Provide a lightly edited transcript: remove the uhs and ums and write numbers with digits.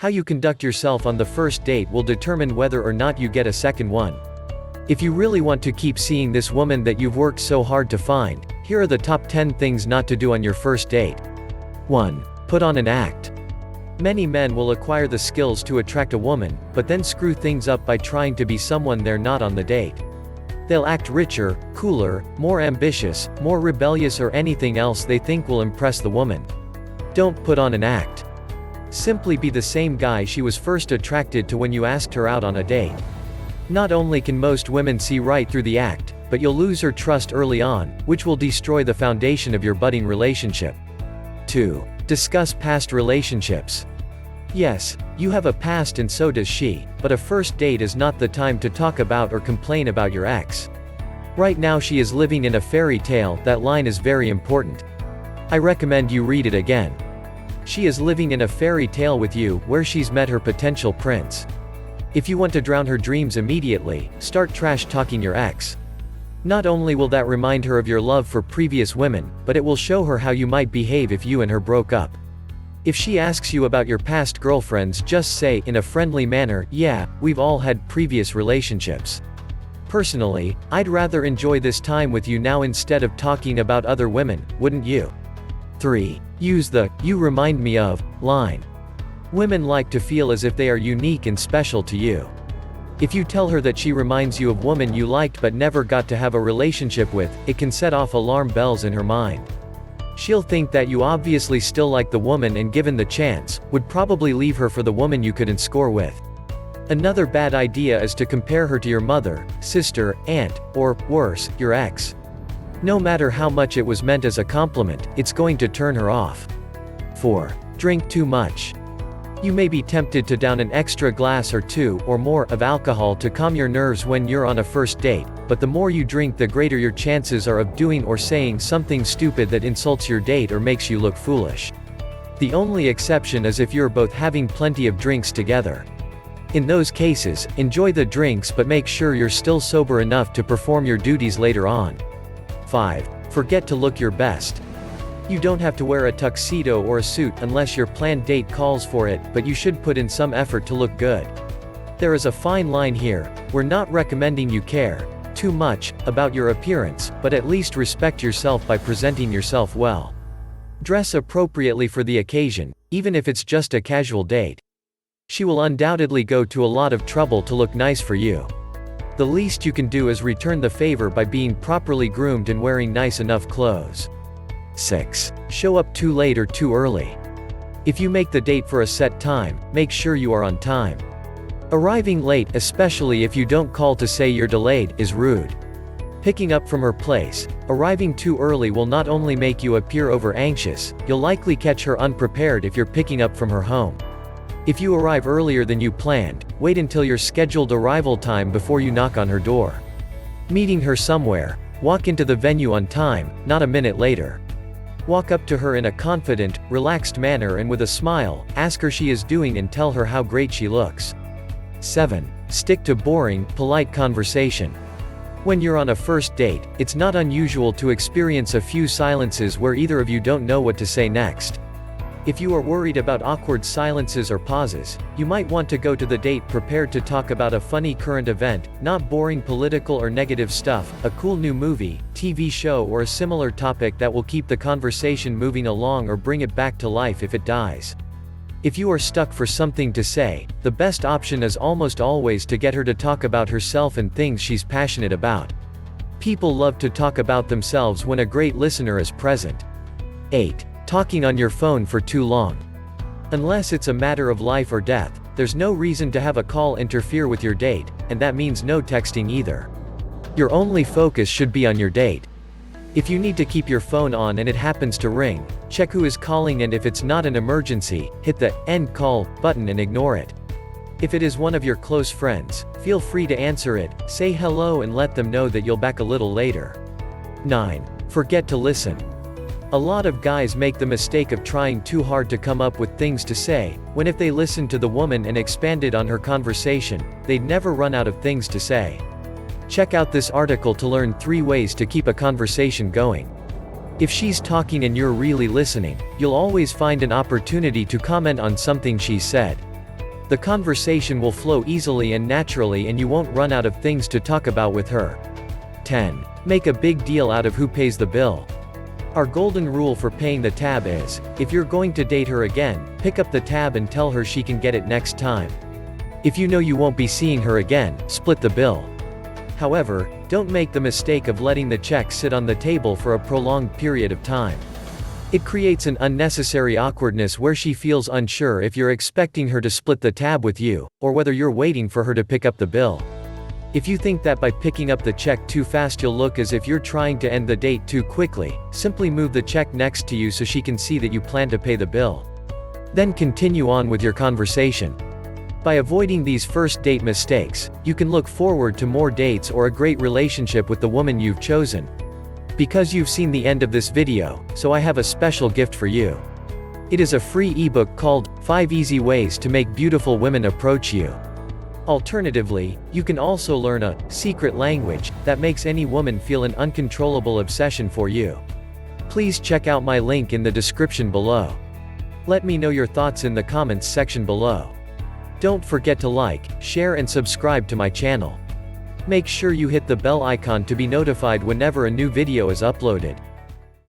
How you conduct yourself on the first date will determine whether or not you get a second one. If you really want to keep seeing this woman that you've worked so hard to find, here are the top 10 things not to do on your first date. 1. Put on an act. Many men will acquire the skills to attract a woman, but then screw things up by trying to be someone they're not on the date. They'll act richer, cooler, more ambitious, more rebellious, or anything else they think will impress the woman. Don't put on an act. Simply be the same guy she was first attracted to when you asked her out on a date. Not only can most women see right through the act, but you'll lose her trust early on, which will destroy the foundation of your budding relationship. 2. Discuss past relationships. Yes, you have a past and so does she, but a first date is not the time to talk about or complain about your ex. Right now she is living in a fairy tale. That line is very important. I recommend you read it again. She is living in a fairy tale with you, where she's met her potential prince. If you want to drown her dreams immediately, start trash talking your ex. Not only will that remind her of your love for previous women, but it will show her how you might behave if you and her broke up. If she asks you about your past girlfriends, just say, in a friendly manner, "Yeah, we've all had previous relationships. Personally, I'd rather enjoy this time with you now instead of talking about other women, wouldn't you?" 3. Use the "you remind me of" line. Women like to feel as if they are unique and special to you. If you tell her that she reminds you of women you liked but never got to have a relationship with, it can set off alarm bells in her mind. She'll think that you obviously still like the woman and, given the chance, would probably leave her for the woman you couldn't score with. Another bad idea is to compare her to your mother, sister, aunt, or, worse, your ex. No matter how much it was meant as a compliment, it's going to turn her off. 4. Drink too much. You may be tempted to down an extra glass or two, or more, of alcohol to calm your nerves when you're on a first date, but the more you drink, the greater your chances are of doing or saying something stupid that insults your date or makes you look foolish. The only exception is if you're both having plenty of drinks together. In those cases, enjoy the drinks but make sure you're still sober enough to perform your duties later on. 5. Forget to look your best. You don't have to wear a tuxedo or a suit unless your planned date calls for it, but you should put in some effort to look good. There is a fine line here. We're not recommending you care too much about your appearance, but at least respect yourself by presenting yourself well. Dress appropriately for the occasion, even if it's just a casual date. She will undoubtedly go to a lot of trouble to look nice for you. The least you can do is return the favor by being properly groomed and wearing nice enough clothes. 6. Show up too late or too early. If you make the date for a set time, make sure you are on time. Arriving late, especially if you don't call to say you're delayed, is rude. Picking up from her place, arriving too early will not only make you appear over-anxious, you'll likely catch her unprepared if you're picking up from her home. If you arrive earlier than you planned, wait until your scheduled arrival time before you knock on her door. Meeting her somewhere, walk into the venue on time, not a minute later. Walk up to her in a confident, relaxed manner and with a smile, ask her she is doing and tell her how great she looks. 7. Stick to boring, polite conversation. When you're on a first date, it's not unusual to experience a few silences where either of you don't know what to say next. If you are worried about awkward silences or pauses, you might want to go to the date prepared to talk about a funny current event, not boring political or negative stuff, a cool new movie, TV show, or a similar topic that will keep the conversation moving along or bring it back to life if it dies. If you are stuck for something to say, the best option is almost always to get her to talk about herself and things she's passionate about. People love to talk about themselves when a great listener is present. 8. Talking on your phone for too long. Unless it's a matter of life or death, there's no reason to have a call interfere with your date, and that means no texting either. Your only focus should be on your date. If you need to keep your phone on and it happens to ring, check who is calling, and if it's not an emergency, hit the "end call" button and ignore it. If it is one of your close friends, feel free to answer it, say hello and let them know that you'll back a little later. 9. Forget to listen. A lot of guys make the mistake of trying too hard to come up with things to say, when if they listened to the woman and expanded on her conversation, they'd never run out of things to say. Check out this article to learn 3 ways to keep a conversation going. If she's talking and you're really listening, you'll always find an opportunity to comment on something she said. The conversation will flow easily and naturally and you won't run out of things to talk about with her. 10. Make a big deal out of who pays the bill. Our golden rule for paying the tab is, if you're going to date her again, pick up the tab and tell her she can get it next time. If you know you won't be seeing her again, split the bill. However, don't make the mistake of letting the check sit on the table for a prolonged period of time. It creates an unnecessary awkwardness where she feels unsure if you're expecting her to split the tab with you, or whether you're waiting for her to pick up the bill. If you think that by picking up the check too fast you'll look as if you're trying to end the date too quickly, simply move the check next to you so she can see that you plan to pay the bill. Then continue on with your conversation. By avoiding these first date mistakes, you can look forward to more dates or a great relationship with the woman you've chosen. Because you've seen the end of this video, so I have a special gift for you. It is a free ebook called 5 Easy Ways to Make Beautiful Women Approach You. Alternatively, you can also learn a secret language that makes any woman feel an uncontrollable obsession for you. Please check out my link in the description below. Let me know your thoughts in the comments section below. Don't forget to like, share and subscribe to my channel. Make sure you hit the bell icon to be notified whenever a new video is uploaded.